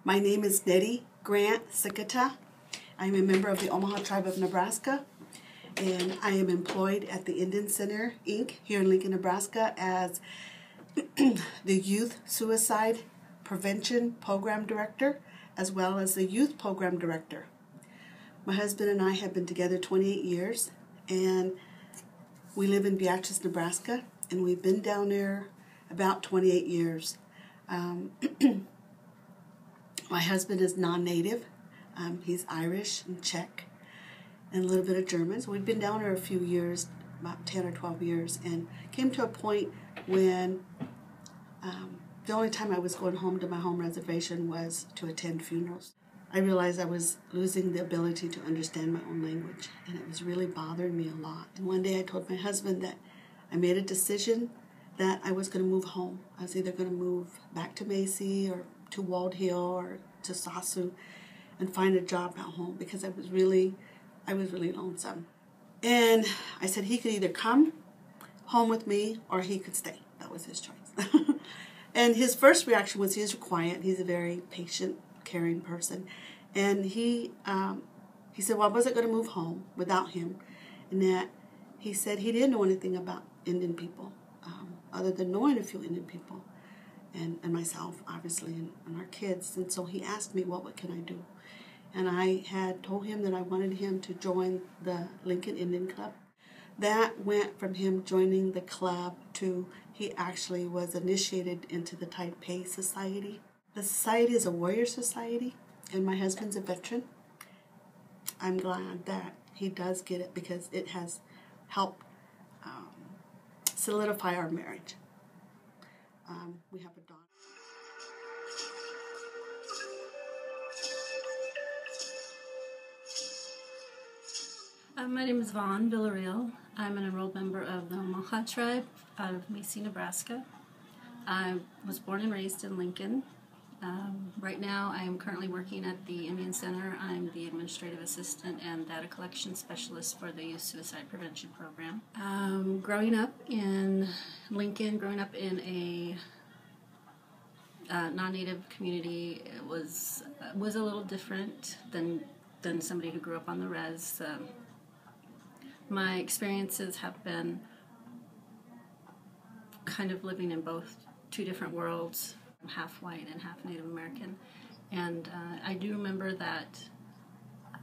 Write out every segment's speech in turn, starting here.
My name is Nettie Grant Sikata. I'm a member of the Omaha Tribe of Nebraska, and I am employed at the Indian Center, Inc. here in Lincoln, Nebraska as the Youth Suicide Prevention Program Director, as well as the Youth Program Director. My husband and I have been together 28 years, and we live in Beatrice, Nebraska, and we've been down there about 28 years. My husband is non-native. He's Irish and Czech and a little bit of German. So we've been down there a few years, about 10 or 12 years, and came to a point when the only time I was going home to my home reservation was to attend funerals. I realized I was losing the ability to understand my own language, and it was really bothering me a lot. And one day I told my husband that I made a decision that I was going to move home. I was either going to move back to Macy or to Wald Hill or to Sasu and find a job at home because I was really lonesome. And I said he could either come home with me or he could stay. That was his choice. And his first reaction was he's quiet. He's a very patient, caring person. And he said, well, I wasn't going to move home without him. And that he said he didn't know anything about Indian people, other than knowing a few Indian people. And myself, obviously, and our kids. And so he asked me, well, what can I do? And I had told him that I wanted him to join the Lincoln Indian Club. That went from him joining the club to he actually was initiated into the Taipei Society. The society is a warrior society, and my husband's a veteran. I'm glad that he does get it because it has helped solidify our marriage. We have a daughter. My name is Vaughn Villarreal. I'm an enrolled member of the Omaha Tribe out of Macy, Nebraska. I was born and raised in Lincoln. Right now I am currently working at the Indian Center. I'm the administrative assistant and data collection specialist for the Youth Suicide Prevention Program. Growing up in Lincoln, growing up in a non-native community, it was a little different than somebody who grew up on the res. My experiences have been kind of living in two different worlds. I'm half white and half Native American, and I do remember that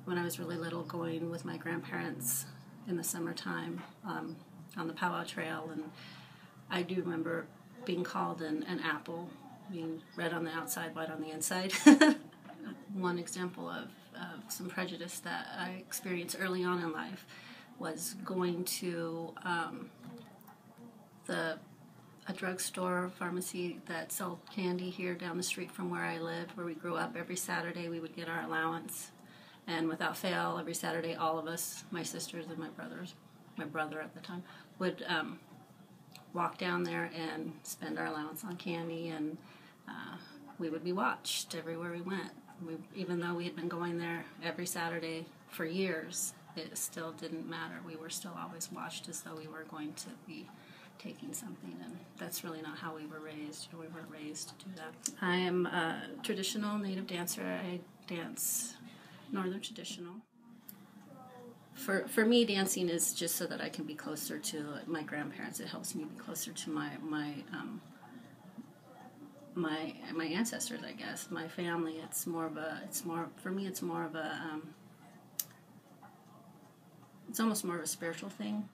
when I was really little, going with my grandparents in the summertime on the Powwow Trail, and I do remember being called an apple, being red on the outside, white on the inside. One example of some prejudice that I experienced early on in life was going to a drugstore, pharmacy that sold candy here down the street from where I lived, where we grew up. Every Saturday we would get our allowance, and without fail, every Saturday all of us, my sisters and my brother at the time, would walk down there and spend our allowance on candy, and we would be watched everywhere we went. Even though we had been going there every Saturday for years, it still didn't matter. We were still always watched as though we were going to be taking something, and that's really not how we were raised. We weren't raised to do that. I am a traditional Native dancer. I dance Northern traditional. For me, dancing is just so that I can be closer to my grandparents. It helps me be closer to my ancestors, I guess, my family. For me, it's almost more of a spiritual thing.